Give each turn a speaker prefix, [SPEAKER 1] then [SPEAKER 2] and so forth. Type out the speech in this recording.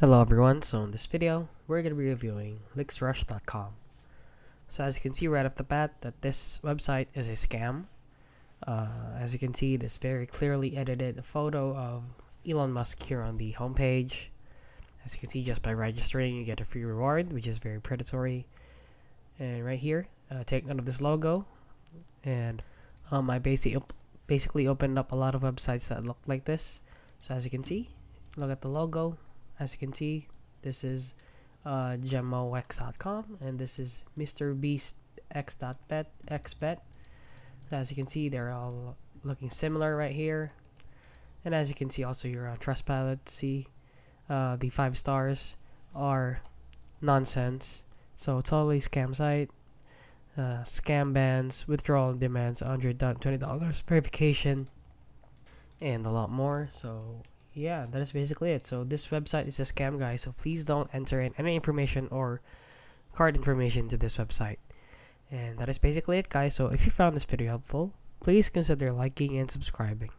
[SPEAKER 1] Hello everyone, so in this video, we're going to be reviewing Lixrush.com. So as you can see right off the bat that this website is a scam. As you can see, this very clearly edited photo of Elon Musk here on the homepage. As you can see, just by registering you get a free reward, which is very predatory. And right here, take note of this logo. And I basically opened up a lot of websites that look like this. So as you can see, look at the logo. As you can see, this is gemox.com and this is MrBeastX.bet. So as you can see, they're all looking similar right here. And as you can see also here on Trustpilot, see the 5 stars are nonsense. So totally scam site. Scam bans, withdrawal demands $120, verification, and a lot more. So yeah, that is basically it. So this website is a scam, guys, so please don't enter in any information or card information to this website. And that is basically it, guys. So if you found this video helpful, please consider liking and subscribing.